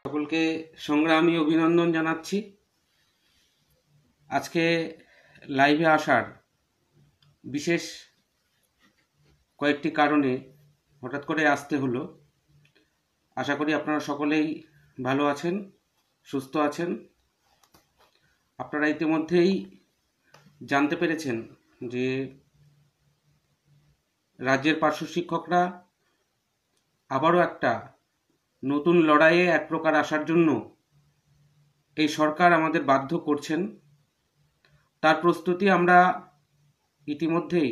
সকলকে সংগ্রামী অভিনন্দন জানাচ্ছি। আজকে লাইভে আসার বিশেষ কয়েকটি কারণে হঠাৎ করে আসতে হলো। আশা করি আপনারা সকলেই ভালো আছেন, সুস্থ আছেন। আপনারা ইতিমধ্যেই জানতে পেরেছেন যে রাজ্যের পার্শ্ব শিক্ষকরা আবারও একটা নতুন লড়াইয়ে এক প্রকার আসার জন্য এই সরকার আমাদের বাধ্য করছেন। তার প্রস্তুতি আমরা ইতিমধ্যেই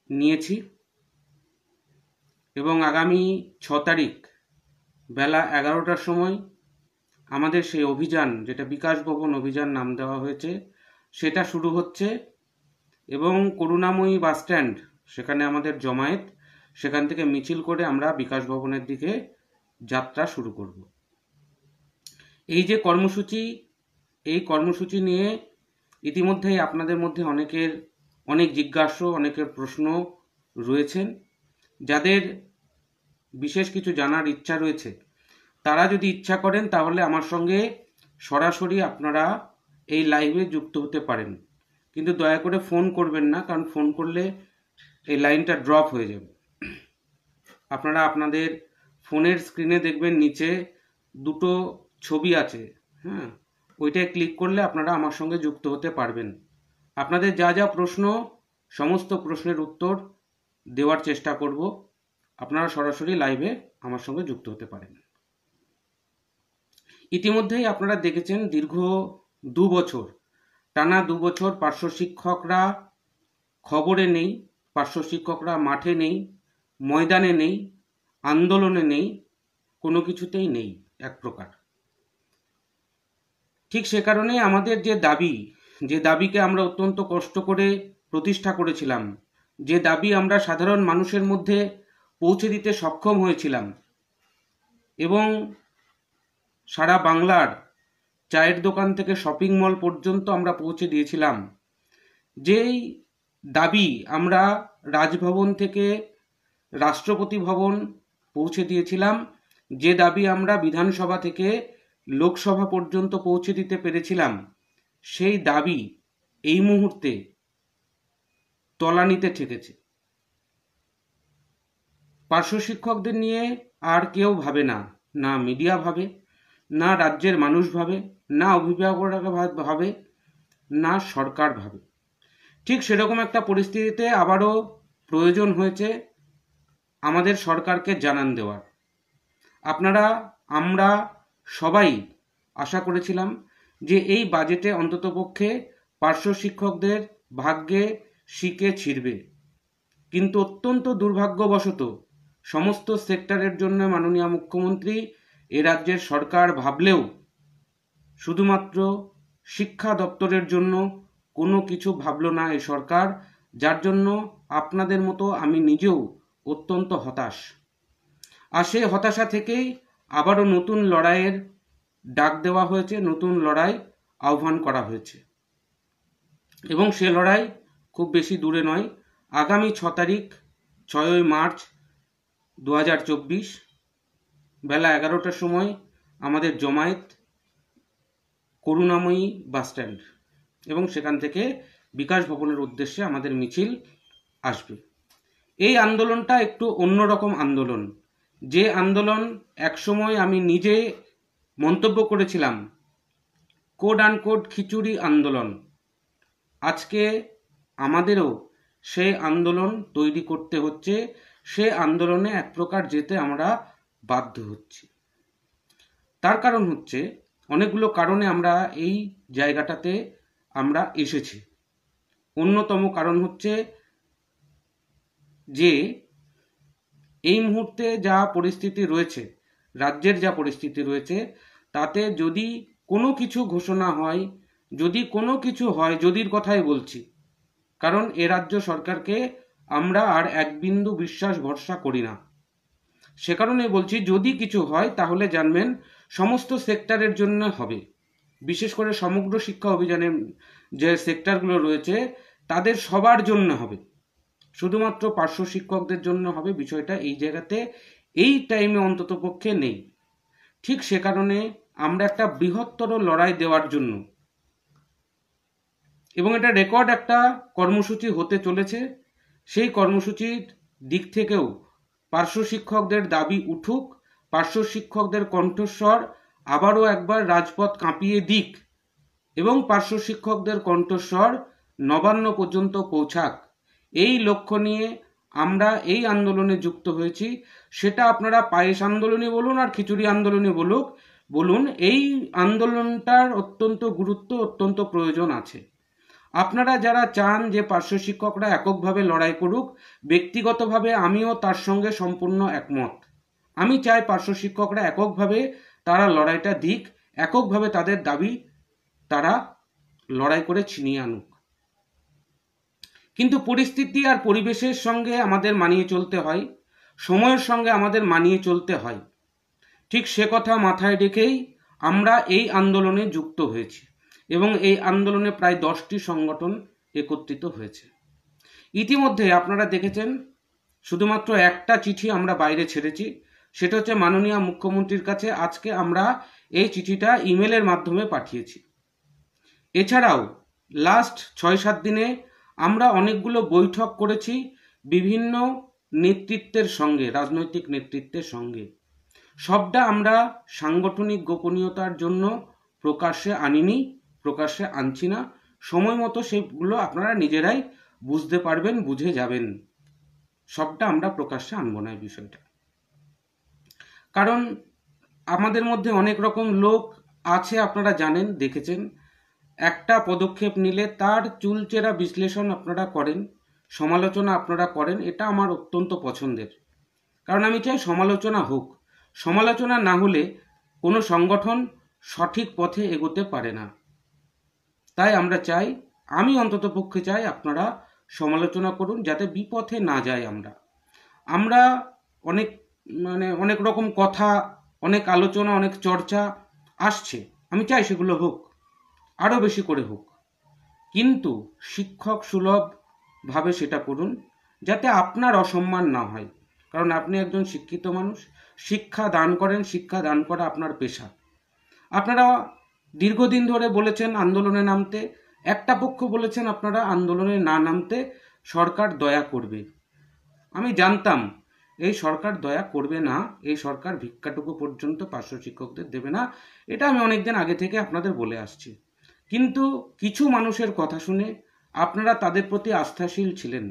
নিয়েছি এবং আগামী 6 তারিখ বেলা 11টার সময় আমাদের সেই অভিযান, যেটা বিকাশ ভবন অভিযান নাম দেওয়া হয়েছে, সেটা শুরু হচ্ছে এবং করুণাময়ী বাসস্ট্যান্ড, সেখানে আমাদের জমায়েত, সেখান থেকে মিছিল করে আমরা বিকাশ ভবনের দিকে যাত্রা শুরু করব। এই যে কর্মসূচি, এই কর্মসূচি নিয়ে ইতিমধ্যেই আপনাদের মধ্যে অনেক জিজ্ঞাসা, অনেকের প্রশ্ন রয়েছেন। যাদের বিশেষ কিছু জানার ইচ্ছা রয়েছে তারা যদি ইচ্ছা করেন তাহলে আমার সঙ্গে সরাসরি আপনারা এই লাইভে যুক্ত হতে পারেন, কিন্তু দয়া করে ফোন করবেন না, কারণ ফোন করলে এই লাইনটা ড্রপ হয়ে যাবে। আপনারা আপনাদের ফোনের স্ক্রিনে দেখবেন নিচে দুটো ছবি আছে, ওইটায় ক্লিক করলে আপনারা আমার সঙ্গে যুক্ত হতে পারবেন। আপনাদের যা যা প্রশ্ন, সমস্ত প্রশ্নের উত্তর দেওয়ার চেষ্টা করব। আপনারা সরাসরি লাইভে আমার সঙ্গে যুক্ত হতে পারেন। ইতিমধ্যেই আপনারা দেখেছেন দীর্ঘ 2 বছর, টানা 2 বছর পার্শ্ব শিক্ষকরা খবরে নেই, পার্শ্ব শিক্ষকরা মাঠে নেই, ময়দানে নেই, আন্দোলনে নেই, কোনো কিছুতেই নেই এক প্রকার। ঠিক সে কারণে আমাদের যে দাবিকে আমরা অত্যন্ত কষ্ট করে প্রতিষ্ঠা করেছিলাম, যে দাবি আমরা সাধারণ মানুষের মধ্যে পৌঁছে দিতে সক্ষম হয়েছিলাম এবং সারা বাংলার চায়ের দোকান থেকে শপিং মল পর্যন্ত আমরা পৌঁছে দিয়েছিলাম, যেই দাবি আমরা রাজভবন থেকে রাষ্ট্রপতি ভবন পৌঁছে দিয়েছিলাম, যে দাবি আমরা বিধানসভা থেকে লোকসভা পর্যন্ত পৌঁছে দিতে পেরেছিলাম, সেই দাবি এই মুহূর্তে তলানিতে ঠেকেছে। পার্শ্ব শিক্ষকদের নিয়ে আর কেউ ভাবে না, না মিডিয়া ভাবে, না রাজ্যের মানুষ ভাবে, না অভিভাবকরা ভাবে, না সরকার ভাবে। ঠিক সেরকম একটা পরিস্থিতিতে আবারও প্রয়োজন হয়েছে আমাদের সরকারকে জানান দেওয়ার। আমরা সবাই আশা করেছিলাম যে এই বাজেটে অন্ততপক্ষে পার্শ্ব শিক্ষকদের ভাগ্যে শিকে ছিড়বে, কিন্তু অত্যন্ত দুর্ভাগ্যবশত সমস্ত সেক্টরের জন্য মাননীয় মুখ্যমন্ত্রী এ রাজ্যের সরকার ভাবলেও শুধুমাত্র শিক্ষা দপ্তরের জন্য কোনো কিছু ভাবল না এই সরকার, যার জন্য আপনাদের মতো আমি নিজেও অত্যন্ত হতাশ। আর সেই হতাশা থেকেই আবারও নতুন লড়াইয়ের ডাক দেওয়া হয়েছে, নতুন লড়াই আহ্বান করা হয়েছে এবং সে লড়াই খুব বেশি দূরে নয়। আগামী 6 তারিখ 6ই মার্চ 2024 বেলা 11টার সময় আমাদের জমায়েত করুণাময়ী বাসস্ট্যান্ড এবং সেখান থেকে বিকাশ ভবনের উদ্দেশ্যে আমাদের মিছিল আসবে। এই আন্দোলনটা একটু অন্যরকম আন্দোলন, যে আন্দোলন একসময় আমি নিজে মন্তব্য করেছিলাম কোড আনকোড খিচুড়ি আন্দোলন। আজকে আমাদেরও সেই আন্দোলন তৈরি করতে হচ্ছে, সে আন্দোলনে এক প্রকার যেতে আমরা বাধ্য হচ্ছি। তার কারণ হচ্ছে, অনেকগুলো কারণে আমরা এই জায়গাটাতে আমরা এসেছি। অন্যতম কারণ হচ্ছে যে এই মুহূর্তে যা পরিস্থিতি রয়েছে, রাজ্যের যা পরিস্থিতি রয়েছে, তাতে যদি কোনো কিছু ঘোষণা হয়, যদি কোনো কিছু হয়, যদির কথাই বলছি, কারণ এ রাজ্য সরকারকে আমরা আর এক বিন্দু বিশ্বাস ভরসা করি না। সে কারণে বলছি, যদি কিছু হয় তাহলে জানবেন সমস্ত সেক্টরের জন্য হবে, বিশেষ করে সমগ্র শিক্ষা অভিযানের যে সেক্টরগুলো রয়েছে তাদের সবার জন্য হবে, শুধুমাত্র পার্শ্ব শিক্ষকদের জন্য হবে বিষয়টা এই জায়গাতে এই টাইমে অন্ততপক্ষে নেই। ঠিক সে কারণে আমরা একটা বৃহত্তর লড়াই দেওয়ার জন্য, এবং এটা রেকর্ড একটা কর্মসূচি হতে চলেছে, সেই কর্মসূচির দিক থেকেও পার্শ্ব শিক্ষকদের দাবি উঠুক, পার্শ্ব শিক্ষকদের কণ্ঠস্বর আবারও একবার রাজপথ কাঁপিয়ে দিক, এবং পার্শ্ব শিক্ষকদের কণ্ঠস্বর নবান্ন পর্যন্ত পৌঁছাক। এই লক্ষ্য নিয়ে আমরা এই আন্দোলনে যুক্ত হয়েছি। সেটা আপনারা পায়েস আন্দোলনে বলুন আর খিচুড়ি আন্দোলনে বলুন, এই আন্দোলনটার অত্যন্ত গুরুত্ব, অত্যন্ত প্রয়োজন আছে। আপনারা যারা চান যে পার্শ্ব শিক্ষকরা এককভাবে লড়াই করুক, ব্যক্তিগতভাবে আমিও তার সঙ্গে সম্পূর্ণ একমত। আমি চাই পার্শ্ব শিক্ষকরা এককভাবে তারা লড়াইটা দিক, এককভাবে তাদের দাবি তারা লড়াই করে ছিনিয়ে আনুক। কিন্তু পরিস্থিতি আর পরিবেশের সঙ্গে আমাদের মানিয়ে চলতে হয়, সময়ের সঙ্গে আমাদের মানিয়ে চলতে হয়। ঠিক সে কথা মাথায় রেখেই আমরা এই আন্দোলনে যুক্ত হয়েছি, এবং এই আন্দোলনে প্রায় 10টি সংগঠন একত্রিত হয়েছে। ইতিমধ্যে আপনারা দেখেছেন শুধুমাত্র একটা চিঠি আমরা বাইরে ছেড়েছি, সেটা হচ্ছে মাননীয় মুখ্যমন্ত্রীর কাছে আজকে আমরা এই চিঠিটা ইমেলের মাধ্যমে পাঠিয়েছি। এছাড়াও লাস্ট 6-7 দিনে আমরা অনেকগুলো বৈঠক করেছি বিভিন্ন নেতৃত্বের সঙ্গে, রাজনৈতিক নেতৃত্বের সঙ্গে। সবটা আমরা সাংগঠনিক গোপনীয়তার জন্য প্রকাশ্যে আনিনি, প্রকাশ্যে আনছি না। সময় মতো সেগুলো আপনারা নিজেরাই বুঝতে পারবেন, বুঝে যাবেন। সবটা আমরা প্রকাশ্যে আনবো না এই বিষয়টা, কারণ আমাদের মধ্যে অনেক রকম লোক আছে, আপনারা জানেন, দেখেছেন। একটা পদক্ষেপ নিলে তার চুলচেরা বিশ্লেষণ আপনারা করেন, সমালোচনা আপনারা করেন। এটা আমার অত্যন্ত পছন্দের, কারণ আমি চাই সমালোচনা হোক। সমালোচনা না হলে কোনো সংগঠন সঠিক পথে এগোতে পারে না। তাই আমরা চাই, আমি অন্ততপক্ষে চাই আপনারা সমালোচনা করুন, যাতে বিপথে না যাই আমরা অনেক রকম কথা, অনেক আলোচনা, অনেক চর্চা আসছে। আমি চাই সেগুলো হোক, আরও বেশি করে হোক, কিন্তু শিক্ষক সুলভ ভাবে সেটা করুন, যাতে আপনার অসম্মান না হয়। কারণ আপনি একজন শিক্ষিত মানুষ, শিক্ষা দান করেন, শিক্ষা দান করা আপনার পেশা। আপনারা দীর্ঘদিন ধরে বলেছেন আন্দোলনে নামতে, একটা পক্ষ বলেছেন আপনারা আন্দোলনে না নামতে, সরকার দয়া করবে। আমি জানতাম এই সরকার দয়া করবে না, এই সরকার ভিক্ষাটুকু পর্যন্ত পার্শ্ব শিক্ষকদের দেবে না, এটা আমি অনেকদিন আগে থেকে আপনাদের বলে আসছি। কিন্তু কিছু মানুষের কথা শুনে আপনারা তাদের প্রতি আস্থাশীল ছিলেন।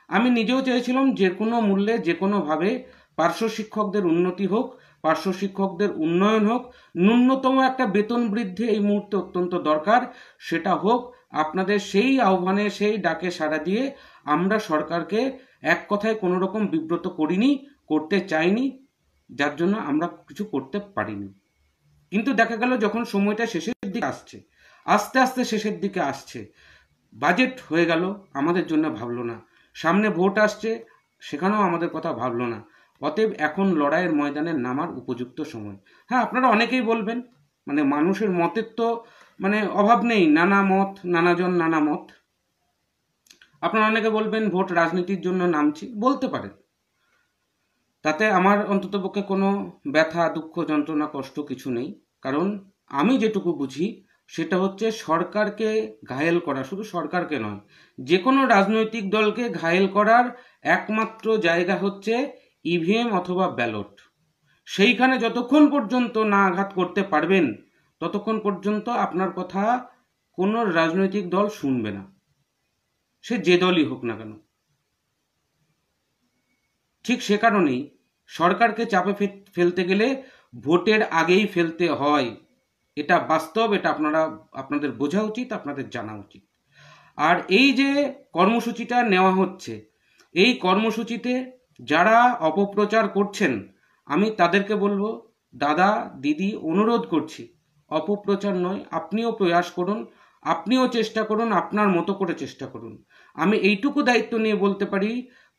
আমি নিজেও চেয়েছিলাম যে কোনো মূল্যে, যে কোনোভাবে পার্শ্ব শিক্ষকদের উন্নতি হোক, পার্শ্ব শিক্ষকদের উন্নয়ন হোক, ন্যূনতম একটা বেতন বৃদ্ধি এই মুহূর্তে অত্যন্ত দরকার, সেটা হোক। আপনাদের সেই আহ্বানে, সেই ডাকে সাড়া দিয়ে আমরা সরকারকে এক কথায় কোনো রকম বিব্রত করিনি, করতে চাইনি, যার জন্য আমরা কিছু করতে পারিনি। কিন্তু দেখা গেল যখন সময়টা শেষের দিকে আসছে, আস্তে আস্তে শেষের দিকে আসছে, বাজেট হয়ে গেল, আমাদের জন্য ভাবলো না। সামনে ভোট আসছে, সেখানেও আমাদের কথা ভাবলো না। অতএব এখন লড়াইয়ের ময়দানে নামার উপযুক্ত সময়। হ্যাঁ, আপনারা অনেকেই বলবেন, মানুষের মতের তো অভাব নেই, নানা মত, নানাজন নানা মত। আপনারা অনেকে বলবেন ভোট রাজনীতির জন্য নামছি, বলতে পারেন। তাতে আমার অন্ততপক্ষে কোনো ব্যথা, দুঃখ, যন্ত্রণা, কষ্ট কিছু নেই। কারণ আমি যেটুকু বুঝি সেটা হচ্ছে সরকারকে ঘায়েল করা, শুধু সরকারকে নয়, যে কোনো রাজনৈতিক দলকে ঘায়েল করার একমাত্র জায়গা হচ্ছে ইভিএম অথবা ব্যালট। সেইখানে যতক্ষণ পর্যন্ত না আঘাত করতে পারবেন, ততক্ষণ পর্যন্ত আপনার কথা কোনো রাজনৈতিক দল শুনবে না, সে যে দলই হোক না কেন। ঠিক সে কারণেই সরকারকে চাপে ফেলতে গেলে ভোটের আগেই ফেলতে হয়। এটা বাস্তব, এটা আপনাদের বোঝা উচিত, আপনাদের জানা উচিত। আর এই যে কর্মসূচিটা নেওয়া হচ্ছে, এই কর্মসূচিতে যারা অপপ্রচার করছেন, আমি তাদেরকে বলবো, দাদা দিদি, অনুরোধ করছি, অপপ্রচার নয়, আপনিও প্রয়াস করুন, আপনিও চেষ্টা করুন, আপনার মতো করে চেষ্টা করুন। আমি এইটুকু দায়িত্ব নিয়ে বলতে পারি,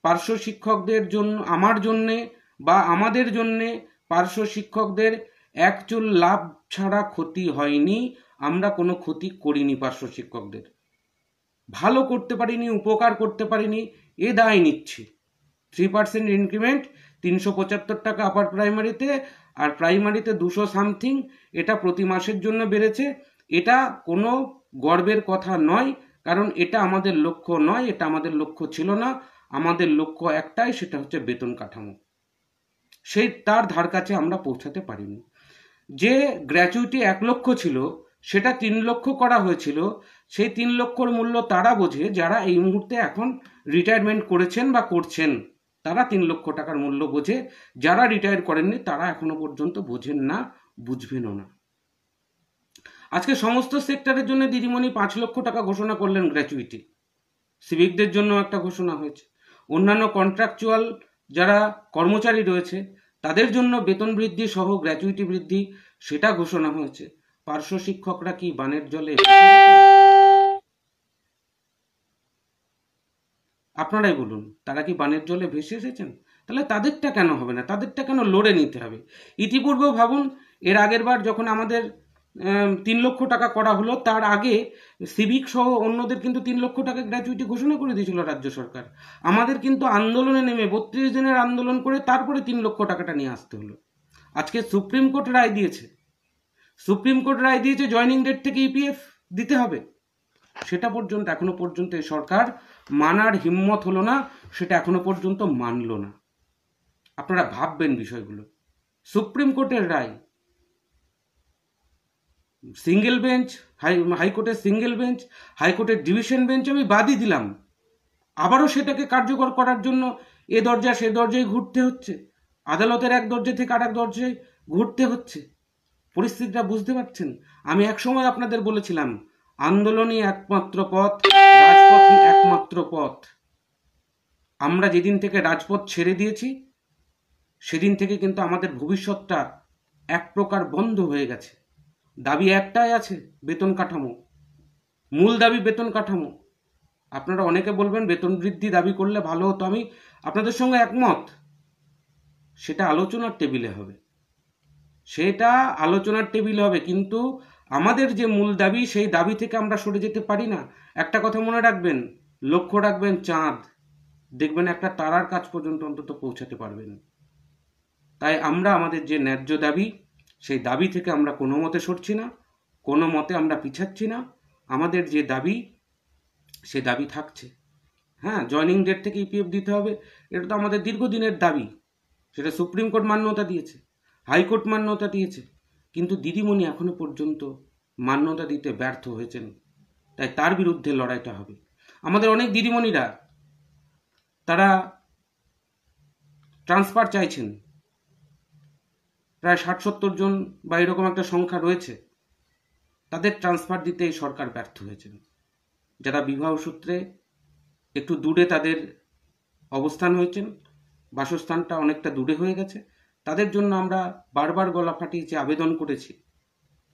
পার্শ্ব শিক্ষকদের জন্য, আমার জন্যে বা আমাদের জন্যে পার্শ্ব শিক্ষকদের এক চুল লাভ ছাড়া ক্ষতি হয়নি। আমরা কোনো ক্ষতি করিনি পার্শ্ব শিক্ষকদের, ভালো করতে পারিনি, উপকার করতে পারিনি, এ দায় নিচ্ছি। 3% ইনক্রিমেন্ট, 375 টাকা আপার প্রাইমারিতে, আর প্রাইমারিতে 200 সামথিং, এটা প্রতি মাসের জন্য বেড়েছে। এটা কোনো গর্বের কথা নয়, কারণ এটা আমাদের লক্ষ্য নয়, এটা আমাদের লক্ষ্য ছিল না। আমাদের লক্ষ্য একটাই, সেটা হচ্ছে বেতন কাঠামো। সেই তার ধার কাছে আমরা পৌঁছাতে পারিনি। যে গ্র্যাচুইটি 1 লক্ষ ছিল সেটা 3 লক্ষ করা হয়েছিল। সেই 3 লক্ষর মূল্য তারা বোঝে যারা এই মুহূর্তে এখন রিটায়ারমেন্ট করেছেন বা করছেন, তারা 3 লক্ষ টাকার মূল্য বোঝে। যারা রিটায়ার করেননি তারা এখনো পর্যন্ত বোঝেন না, বুঝবেনও না। আজকে সমস্ত সেক্টরের জন্য দিদিমণি 5 লক্ষ টাকা ঘোষণা করলেন গ্র্যাচুইটি। সিভিকদের জন্য একটা ঘোষণা হয়েছে, অন্যান্য কন্ট্রাকচুয়াল যারা কর্মচারী রয়েছে তাদের জন্য বেতন বৃদ্ধি সহ গ্র্যাচুইটি বৃদ্ধি সেটা ঘোষণা হয়েছে। পার্শ্ব শিক্ষকরা কি বানের জলে? আপনারাই বলুন, তারা কি বানের জলে ভেসে এসেছেন? তাহলে তাদেরটা কেন হবে না? তাদেরটা কেন লড়ে নিতে হবে? ইতিপূর্বেও ভাবুন, এর আগের বার যখন আমাদের 3 লক্ষ টাকা করা হলো, তার আগে সিভিক সহ অন্যদের কিন্তু 3 লক্ষ টাকা গ্র্যাচুইটি ঘোষণা করে দিয়েছিল রাজ্য সরকার। আমাদের কিন্তু আন্দোলনে নেমে 32 দিনের আন্দোলন করে তারপরে 3 লক্ষ টাকাটা নিয়ে আসতে হলো। আজকে সুপ্রিম কোর্ট রায় দিয়েছে, জয়েনিং ডেট থেকে ইপিএফ দিতে হবে। সেটা পর্যন্ত এখনো পর্যন্ত সরকার মানার হিম্মত হলো না, সেটা এখনো পর্যন্ত মানল না। আপনারা ভাববেন বিষয়গুলো। সুপ্রিম কোর্টের রায়, সিঙ্গেল বেঞ্চ, হাইকোর্টের সিঙ্গেল বেঞ্চ, হাইকোর্টের ডিভিশন বেঞ্চ আমি বাদই দিলাম, আবারও সেটাকে কার্যকর করার জন্য এ দরজা সে দরজায় ঘুরতে হচ্ছে, আদালতের এক দরজা থেকে আর এক দরজায় ঘুরতে হচ্ছে। পরিস্থিতিটা বুঝতে পারছেন? আমি একসময় আপনাদের বলেছিলাম আন্দোলনই একমাত্র পথ, রাজপথই একমাত্র পথ। আমরা যেদিন থেকে রাজপথ ছেড়ে দিয়েছি সেদিন থেকে কিন্তু আমাদের ভবিষ্যৎটা এক প্রকার বন্ধ হয়ে গেছে। দাবি একটাই আছে, বেতন কাঠামো। মূল দাবি বেতন কাঠামো। আপনারা অনেকে বলবেন বেতন বৃদ্ধি দাবি করলে ভালো হতো, আমি আপনাদের সঙ্গে একমত। সেটা আলোচনার টেবিলে হবে, কিন্তু আমাদের যে মূল দাবি সেই দাবি থেকে আমরা সরে যেতে পারি না। একটা কথা মনে রাখবেন, লক্ষ্য রাখবেন চাঁদ, দেখবেন একটা তারার কাছ পর্যন্ত অন্তত পৌঁছাতে পারবেন। তাই আমরা আমাদের যে ন্যায্য দাবি, সেই দাবি থেকে আমরা কোনো মতে সরছি না, কোনো মতে আমরা পিছাচ্ছি না। আমাদের যে দাবি সে দাবি থাকছে। হ্যাঁ, জয়েনিং ডেট থেকে ইপিএফ দিতে হবে, এটা তো আমাদের দীর্ঘদিনের দাবি। সেটা সুপ্রিম কোর্ট মান্যতা দিয়েছে, হাইকোর্ট মান্যতা দিয়েছে, কিন্তু দিদিমণি এখনো পর্যন্ত মান্যতা দিতে ব্যর্থ হয়েছেন। তাই তার বিরুদ্ধে লড়াইটা হবে। আমাদের অনেক দিদিমণিরা তারা ট্রান্সফার চাইছেন, প্রায় 60-70 জন বা এরকম একটা সংখ্যা রয়েছে। তাদের ট্রান্সফার দিতে সরকার ব্যর্থ হয়েছেন। যারা বিবাহ সূত্রে একটু দূরে তাদের অবস্থান হয়েছেন, বাসস্থানটা অনেকটা দূরে হয়ে গেছে, তাদের জন্য আমরা বারবার গলা ফাটিয়েছি, আবেদন করেছি,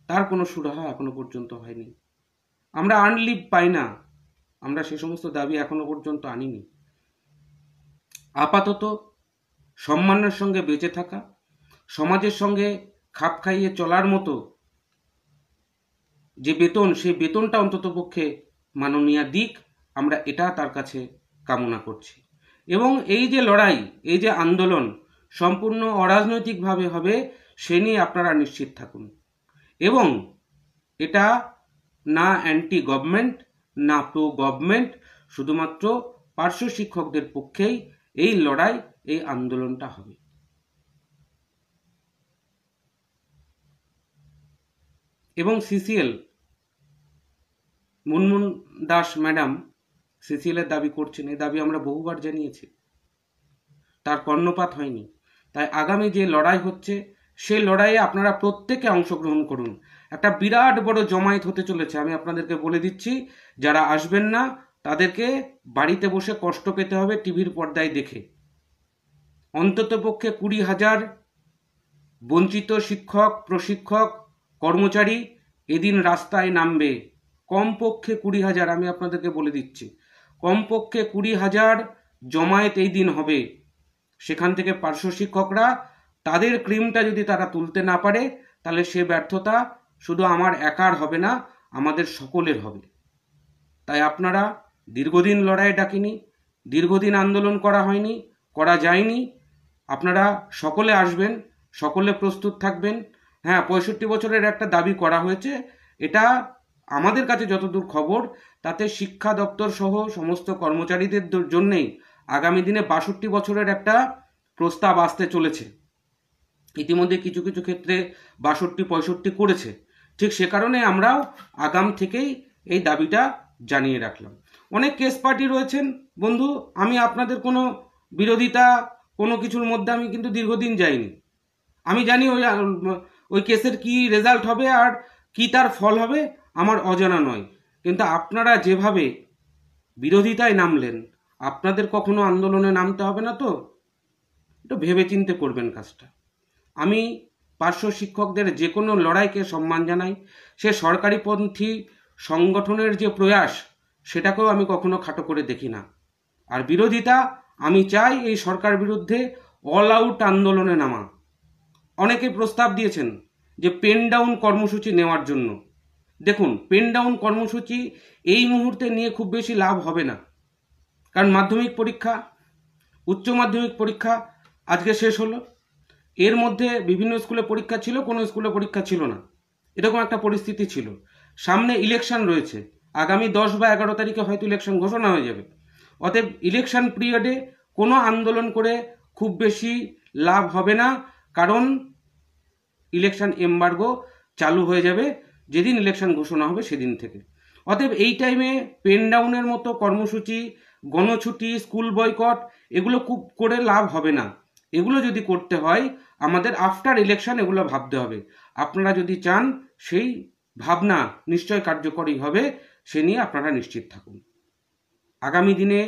তার কোনো সুরাহা এখনো পর্যন্ত হয়নি। আমরা আর্নলিভ পাই না, আমরা সে সমস্ত দাবি এখনো পর্যন্ত আনিনি। আপাতত সম্মানের সঙ্গে বেঁচে থাকা, সমাজের সঙ্গে খাপ খাইয়ে চলার মতো যে বেতন, সেই বেতনটা অন্ততপক্ষে মাননীয় দিক, আমরা এটা তার কাছে কামনা করছি। এবং এই যে লড়াই, এই যে আন্দোলন সম্পূর্ণ অরাজনৈতিকভাবে হবে সে নিয়ে আপনারা নিশ্চিত থাকুন। এবং এটা না অ্যান্টি গভর্নমেন্ট না প্রো গভর্নমেন্ট, শুধুমাত্র পার্শ্ব শিক্ষকদের পক্ষেই এই লড়াই, এই আন্দোলনটা হবে। এবং সিসিএল, মুনমুন দাস ম্যাডাম সিসিএলের দাবি করছেন, এই দাবি আমরা বহুবার জানিয়েছি, তার কর্ণপাত হয়নি। তাই আগামী যে লড়াই হচ্ছে সেই লড়াইয়ে আপনারা প্রত্যেকে অংশগ্রহণ করুন। একটা বিরাট বড় জমায়েত হতে চলেছে, আমি আপনাদেরকে বলে দিচ্ছি। যারা আসবেন না তাদেরকে বাড়িতে বসে কষ্ট পেতে হবে টিভির পর্দায় দেখে। অন্ততপক্ষে 20,000 বঞ্চিত শিক্ষক, প্রশিক্ষক, কর্মচারী এদিন রাস্তায় নামবে। কমপক্ষে 20,000, আমি আপনাদেরকে বলে দিচ্ছি, কমপক্ষে 20,000 জমায়েত এই দিন হবে। সেখান থেকে পার্শ্ব শিক্ষকরা তাদের ক্রিমটা যদি তারা তুলতে না পারে, তাহলে সে ব্যর্থতা শুধু আমার একার হবে না, আমাদের সকলের হবে। তাই আপনারা দীর্ঘদিন লড়াই ডাকিনি, দীর্ঘদিন আন্দোলন করা হয়নি, করা যায়নি, আপনারা সকলে আসবেন। সকলে প্রস্তুত থাকবেন। হ্যাঁ, 65 বছরের একটা দাবি করা হয়েছে, এটা আমাদের কাছে যতদূর খবর তাতে শিক্ষা দপ্তর সহ সমস্ত কর্মচারীদের জন্যেই আগামী দিনে 62 বছরের একটা প্রস্তাব আসতে চলেছে। ইতিমধ্যে কিছু কিছু ক্ষেত্রে 62-65 করেছে। ঠিক সে কারণে আমরাও আগাম থেকেই এই দাবিটা জানিয়ে রাখলাম। অনেক কেস পার্টি রয়েছেন বন্ধু, আমি আপনাদের কোনো বিরোধিতা কোনো কিছুর মধ্যে আমি কিন্তু দীর্ঘদিন যাইনি। আমি জানি ওই কেসের কি রেজাল্ট হবে আর কি তার ফল হবে আমার অজানা নয়, কিন্তু আপনারা যেভাবে বিরোধিতায় নামলেন, আপনাদের কখনো আন্দোলনে নামতে হবে না তো? একটু ভেবেচিন্তে করবেন কাজটা। আমি পার্শ্ব শিক্ষকদের যে কোনো লড়াইকে সম্মান জানাই, সে সরকারিপন্থী সংগঠনের যে প্রয়াস সেটাকেও আমি কখনো খাটো করে দেখি না। আর বিরোধিতা, আমি চাই এই সরকার বিরুদ্ধে অল আউট আন্দোলনে নামা। অনেকে প্রস্তাব দিয়েছেন যে পেন ডাউন কর্মসূচি নেওয়ার জন্য। দেখুন, পেন ডাউন কর্মসূচি এই মুহূর্তে নিয়ে খুব বেশি লাভ হবে না, কারণ মাধ্যমিক পরীক্ষা, উচ্চ মাধ্যমিক পরীক্ষা আজকে শেষ হলো। এর মধ্যে বিভিন্ন স্কুলে পরীক্ষা ছিল, কোনো স্কুলে পরীক্ষা ছিল না, এরকম একটা পরিস্থিতি ছিল। সামনে ইলেকশন রয়েছে, আগামী 10 বা 11 তারিখে হয়তো ইলেকশন ঘোষণা হয়ে যাবে। অতএব ইলেকশন পিরিয়ডে কোনো আন্দোলন করে খুব বেশি লাভ হবে না, কারণ ইলেকশন এমবার্গো চালু হয়ে যাবে যেদিন ইলেকশন ঘোষণা হবে সেদিন থেকে। অতএব এই টাইমে পেন ডাউনের মতো কর্মসূচি, গণছুটি, স্কুল বয়কট, এগুলো খুব করে লাভ হবে না। এগুলো যদি করতে হয় আমাদের আফটার ইলেকশন এগুলো ভাবতে হবে। আপনারা যদি চান সেই ভাবনা নিশ্চয় কার্যকরী হবে, সে নিয়ে আপনারা নিশ্চিত থাকুন। আগামী দিনে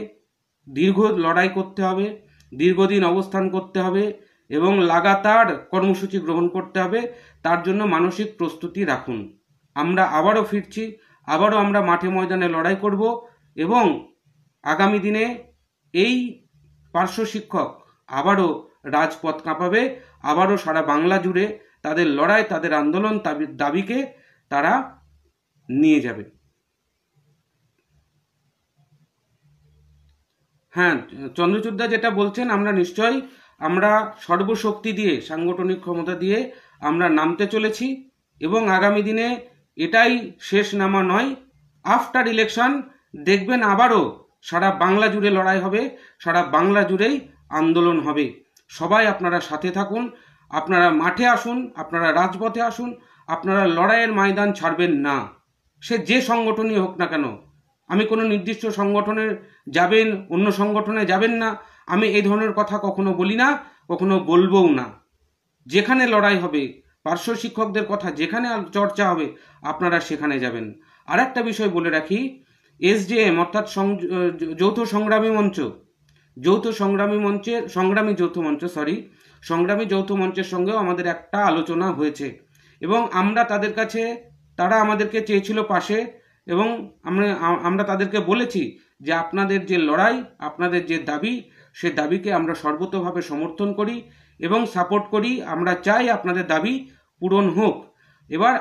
দীর্ঘ লড়াই করতে হবে, দীর্ঘদিন অবস্থান করতে হবে এবং লাগাতার কর্মসূচি গ্রহণ করতে হবে। তার জন্য মানসিক প্রস্তুতি রাখুন। আমরা আবারও ফিরছি, আবারও আমরা মাঠে ময়দানে লড়াই করব এবং আগামী দিনে এই পার্শ্ব শিক্ষক আবারও রাজপথ কাঁপাবে, আবারও সারা বাংলা জুড়ে তাদের লড়াই, তাদের আন্দোলন, দাবিকে তারা নিয়ে যাবে। হ্যাঁ, চন্দ্রচূড়দা যেটা বলছেন, আমরা সর্বশক্তি দিয়ে, সাংগঠনিক ক্ষমতা দিয়ে আমরা নামতে চলেছি এবং আগামী দিনে এটাই শেষ নামা নয়। আফটার ইলেকশন দেখবেন আবারও সারা বাংলা জুড়ে লড়াই হবে, সারা বাংলা জুড়েই আন্দোলন হবে। সবাই আপনারা সাথে থাকুন, আপনারা মাঠে আসুন, আপনারা রাজপথে আসুন, আপনারা লড়াইয়ের ময়দান ছাড়বেন না, সে যে সংগঠনই হোক না কেন। আমি কোনো নির্দিষ্ট সংগঠনের যাবেন, অন্য সংগঠনে যাবেন না, আমি এই ধরনের কথা কখনো বলি না, কখনো বলবও না। যেখানে লড়াই হবে, পার্শ্ব শিক্ষকদের কথা যেখানে চর্চা হবে, আপনারা সেখানে যাবেন। আর একটা বিষয় বলে রাখি, এসজেএম অর্থাৎ যৌথ সংগ্রামী যৌথ মঞ্চের সঙ্গেও আমাদের একটা আলোচনা হয়েছে এবং আমরা তাদের কাছে, তারা আমাদেরকে চেয়েছিল পাশে, এবং আমরা তাদেরকে বলেছি যে আপনাদের যে লড়াই, আপনাদের যে দাবি, সে দাবিকে আমরা সর্বতোভাবে সমর্থন করি এবং সাপোর্ট করি। আমরা চাই আপনাদের দাবি পূরণ হোক। এবার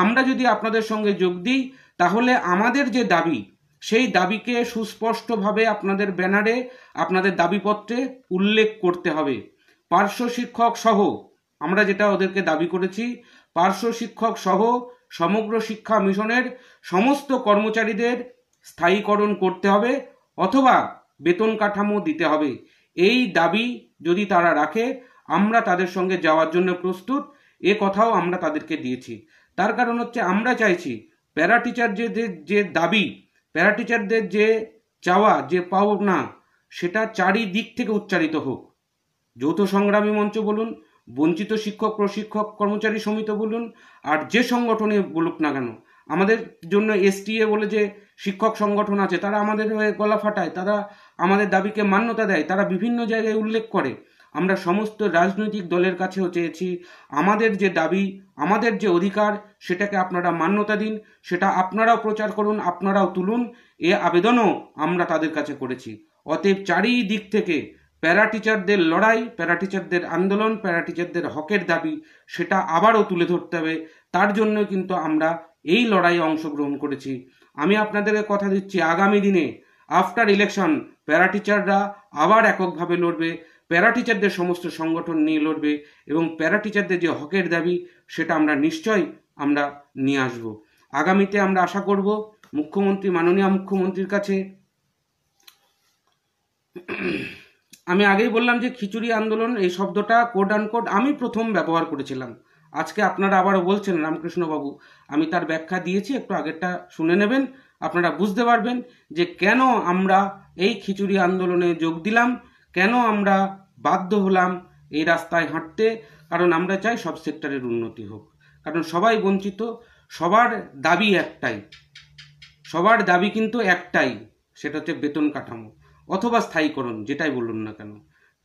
আমরা যদি আপনাদের সঙ্গে যোগ দিই, তাহলে আমাদের যে দাবি, সেই দাবিকে সুস্পষ্টভাবে আপনাদের ব্যানারে, আপনাদের দাবিপত্রে উল্লেখ করতে হবে। পার্শ্ব শিক্ষক সহ, আমরা যেটা ওদেরকে দাবি করেছি, পার্শ্ব শিক্ষক সহ সমগ্র শিক্ষা মিশনের সমস্ত কর্মচারীদের স্থায়ীকরণ করতে হবে অথবা বেতন কাঠামো দিতে হবে। এই দাবি যদি তারা রাখে, আমরা তাদের সঙ্গে যাওয়ার জন্য প্রস্তুত, এ কথাও আমরা তাদেরকে দিয়েছি। তার কারণ হচ্ছে আমরা চাইছি প্যারা টিচারদের যে দাবি, প্যারা টিচারদের যে চাওয়া, যে পাওনা, সেটা চারিদিক থেকে উচ্চারিত হোক। যৌথ সংগ্রামী মঞ্চ বলুন, বঞ্চিত শিক্ষক প্রশিক্ষক কর্মচারী সমিতি বলুন, আর যে সংগঠনে বলুক না কেন, আমাদের জন্য এসটিএ বলে যে শিক্ষক সংগঠন আছে, তারা আমাদের হয়ে গলা ফাটায়, তারা আমাদের দাবিকে মান্যতা দেয়, তারা বিভিন্ন জায়গায় উল্লেখ করে। আমরা সমস্ত রাজনৈতিক দলের কাছেও চেয়েছি আমাদের যে দাবি, আমাদের যে অধিকার, সেটাকে আপনারা মান্যতা দিন, সেটা আপনারাও প্রচার করুন, আপনারাও তুলুন। এ আবেদনও আমরা তাদের কাছে করেছি। অতএব চারিদিক থেকে প্যারা টিচারদের লড়াই, প্যারা টিচারদের আন্দোলন, প্যারা টিচারদের হকের দাবি, সেটা আবারও তুলে ধরতে হবে। তার জন্য কিন্তু আমরা এই লড়াইয়ে অংশগ্রহণ করেছি। আমি আপনাদেরকে কথা দিচ্ছি, আগামী দিনে আফটার ইলেকশন প্যারা টিচাররা আবার এককভাবে লড়বে, প্যারা টিচারদের সমস্ত সংগঠন নিয়ে লড়বে এবং প্যারা টিচারদের যে হকের দাবি সেটা আমরা নিশ্চয়ই আমরা নিয়ে আসব। আগামীতে আমরা আশা করব মুখ্যমন্ত্রী, মাননীয় মুখ্যমন্ত্রীর কাছে, আমি আগেই বললাম যে খিচুড়ি আন্দোলন এই শব্দটা কোড আনকোড আমি প্রথম ব্যবহার করেছিলাম। আজকে আপনারা আবারও বলছেন রামকৃষ্ণবাবু, আমি তার ব্যাখ্যা দিয়েছি, একটু আগেরটা শুনে নেবেন, আপনারা বুঝতে পারবেন যে কেন আমরা এই খিচুড়ি আন্দোলনে যোগ দিলাম, কেন আমরা বাধ্য হলাম এই রাস্তায় হাঁটতে। কারণ আমরা চাই সব সেক্টরের উন্নতি হোক, কারণ সবাই বঞ্চিত, সবার দাবি একটাই, সবার দাবি কিন্তু একটাই, সেটা হচ্ছে বেতন কাঠামো অথবা স্থায়ীকরণ, যেটাই বলুন না কেন।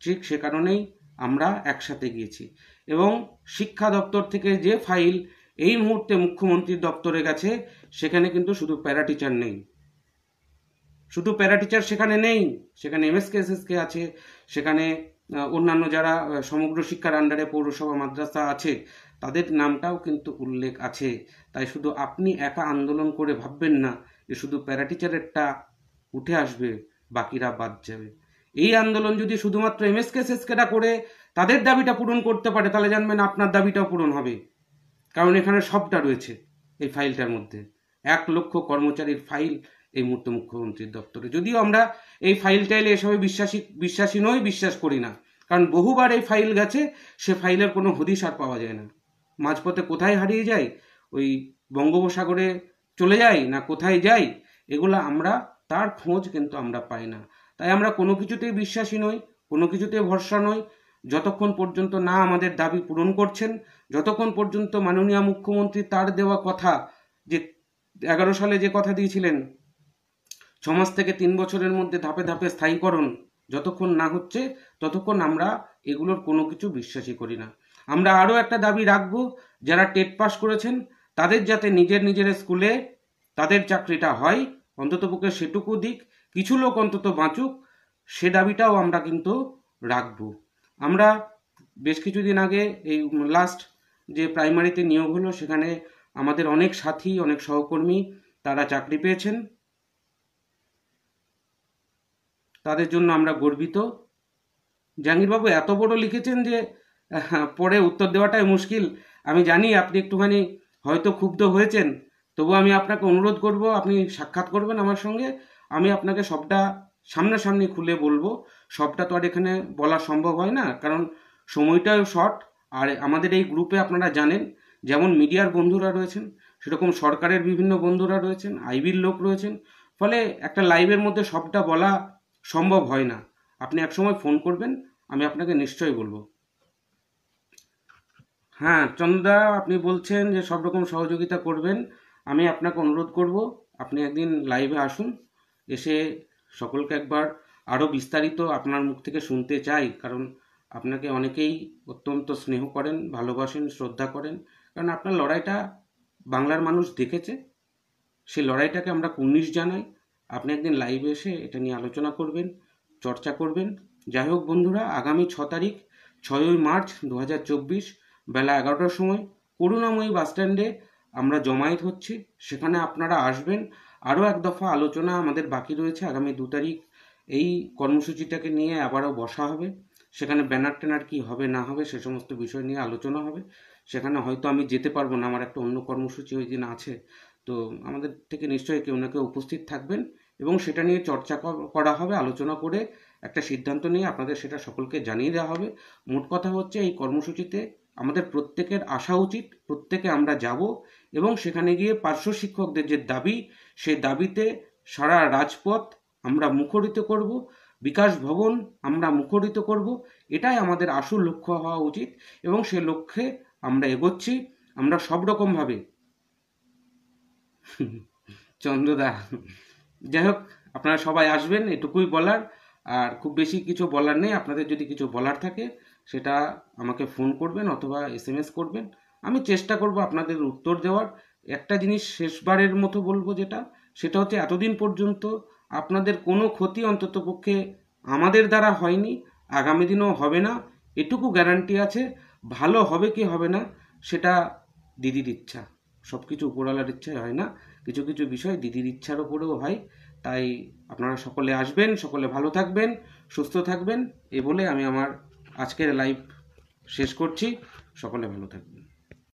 ঠিক সে কারণেই আমরা একসাথে গিয়েছি। এবং শিক্ষা দপ্তর থেকে যে ফাইল এই মুহূর্তে মুখ্যমন্ত্রীর দপ্তরে গেছে, সেখানে কিন্তু শুধু প্যারা টিচার নেই, শুধু প্যারা টিচার সেখানে নেই, সেখানে এমএসকে এসএসকে আছে, সেখানে অন্যান্য যারা সমগ্র শিক্ষার আন্ডারে পৌরসভা মাদ্রাসা আছে তাদের নামটাও কিন্তু উল্লেখ আছে। তাই শুধু আপনি একা আন্দোলন করে ভাববেন না যে শুধু প্যারা টিচারেরটা উঠে আসবে, বাকিরা বাদ যাবে। এই আন্দোলন যদি শুধুমাত্র এমএসকে এসএসকেটা করে তাদের দাবিটা পূরণ করতে পারে, তাহলে জানবেন আপনার দাবিটাও পূরণ হবে। কারণ এখানে সবটা রয়েছে এই ফাইলটার মধ্যে, 1 লক্ষ কর্মচারীর ফাইল এই মুহূর্তে মুখ্যমন্ত্রীর দপ্তরে। যদিও আমরা এই ফাইলটা এলে এসবে বিশ্বাসী নই, বিশ্বাস করি না, কারণ বহুবার এই ফাইল গেছে, সে ফাইলের কোনো হদিশ আর পাওয়া যায় না। মাঝপথে কোথায় হারিয়ে যায়, ওই বঙ্গোপসাগরে চলে যায় না কোথায় যায়, এগুলো আমরা তার খোঁজ কিন্তু আমরা পাই না। তাই আমরা কোনো কিছুতেই বিশ্বাসী নই, কোনো কিছুতেই ভরসা নই, যতক্ষণ পর্যন্ত না আমাদের দাবি পূরণ করছেন, যতক্ষণ পর্যন্ত মাননীয় মুখ্যমন্ত্রী তার দেওয়া কথা, যে 11 সালে যে কথা দিয়েছিলেন 6 মাস থেকে 3 বছরের মধ্যে ধাপে ধাপে স্থায়ীকরণ, যতক্ষণ না হচ্ছে ততক্ষণ আমরা এগুলোর কোনো কিছু বিশ্বাসই করি না। আমরা আরও একটা দাবি রাখবো, যারা টেট পাস করেছেন তাদের যাতে নিজের স্কুলে তাদের চাকরিটা হয়, অন্ততপক্ষে সেটুকু দিক, কিছু লোক অন্তত বাঁচুক, সে দাবিটাও আমরা কিন্তু রাখবো। আমরা বেশ কিছুদিন আগে এই লাস্ট যে প্রাইমারিতে নিয়োগ হলো, সেখানে আমাদের অনেক সাথী, অনেক সহকর্মী তারা চাকরি পেয়েছেন, তাদের জন্য আমরা গর্বিত। জাহাঙ্গীরবাবু এত বড় লিখেছেন যে পরে উত্তর দেওয়াটাই মুশকিল। আমি জানি আপনি একটুখানি হয়তো ক্ষুব্ধ হয়েছেন, তবু আমি আপনাকে অনুরোধ করব, আপনি সাক্ষাৎ করবেন আমার সঙ্গে, আমি আপনাকে সবটা সামনাসামনি খুলে বলবো। সবটা তো আর এখানে বলা সম্ভব হয় না, কারণ সময়টাও শর্ট। আর আমাদের এই গ্রুপে আপনারা জানেন, যেমন মিডিয়ার বন্ধুরা রয়েছেন, সেরকম সরকারের বিভিন্ন বন্ধুরা রয়েছেন, আইবির লোক রয়েছেন, ফলে একটা লাইভের মধ্যে সবটা বলা সম্ভব হয় না। আপনি একসময় ফোন করবেন, আমি আপনাকে নিশ্চয়ই বলবো। হ্যাঁ চন্দ্রা, আপনি বলছেন যে সব রকম সহযোগিতা করবেন, আমি আপনাকে অনুরোধ করব আপনি একদিন লাইভে আসুন, এসে সকলকে একবার আরও বিস্তারিত আপনার মুখ থেকে শুনতে চাই। কারণ আপনাকে অনেকেই অত্যন্ত স্নেহ করেন, ভালোবাসেন, শ্রদ্ধা করেন, কারণ আপনার লড়াইটা বাংলার মানুষ দেখেছে, সেই লড়াইটাকে আমরা কুর্নিশ জানাই। আপনি একদিন লাইভে এসে এটা নিয়ে আলোচনা করবেন, চর্চা করবেন। যাই হোক বন্ধুরা, আগামী 6 তারিখ 6ই মার্চ 2024 বেলা 11টার সময় করুণাময়ী বাসস্ট্যান্ডে আমরা জমায়েত হচ্ছি, সেখানে আপনারা আসবেন। আরও এক দফা আলোচনা আমাদের বাকি রয়েছে। আগামী 2 তারিখ এই কর্মসূচিটাকে নিয়ে আবারও বসা হবে, সেখানে ব্যানার ট্যানার কী হবে না হবে সে সমস্ত বিষয় নিয়ে আলোচনা হবে। সেখানে হয়তো আমি যেতে পারবো না, আমার একটা অন্য কর্মসূচি ওই দিন আছে, তো আমাদের থেকে নিশ্চয়ই কেউ না কেউ উপস্থিত থাকবেন এবং সেটা নিয়ে চর্চা করা হবে, আলোচনা করে একটা সিদ্ধান্ত নিয়ে আপনাদের সেটা সকলকে জানিয়ে দেওয়া হবে। মোট কথা হচ্ছে, এই কর্মসূচিতে আমাদের প্রত্যেকের আসা উচিত, প্রত্যেকে আমরা যাব এবং সেখানে গিয়ে পার্শ্ব শিক্ষকদের যে দাবি, সেই দাবিতে সারা রাজপথ আমরা মুখরিত করব, বিকাশ ভবন আমরা মুখরিত করব। এটাই আমাদের আসল লক্ষ্য হওয়া উচিত এবং সে লক্ষ্যে আমরা এগোচ্ছি। আমরা সব রকমভাবে চন্দ্রদা, যাই হোক আপনারা সবাই আসবেন, এটুকুই বলার। আর খুব বেশি কিছু বলার নেই। আপনাদের যদি কিছু বলার থাকে সেটা আমাকে ফোন করবেন অথবা SMS করবেন, আমি চেষ্টা করব আপনাদের উত্তর দেওয়ার। একটা জিনিস শেষবারের মতো বলবো, সেটা হচ্ছে এতদিন পর্যন্ত আপনাদের কোনো ক্ষতি অন্ততপক্ষে আমাদের দ্বারা হয়নি, আগামী দিনেও হবে না, এটুকু গ্যারান্টি আছে। ভালো হবে কি হবে না সেটা দিদির ইচ্ছা, সব কিছু উপরওয়ালার ইচ্ছায় হয় না, কিছু কিছু বিষয় দিদির ইচ্ছার ওপরেও হয়। তাই আপনারা সকলে আসবেন, সকলে ভালো থাকবেন, সুস্থ থাকবেন, এ বলে আমি আমার আজকের লাইভ শেষ করছি। সকলে ভালো থাকবেন।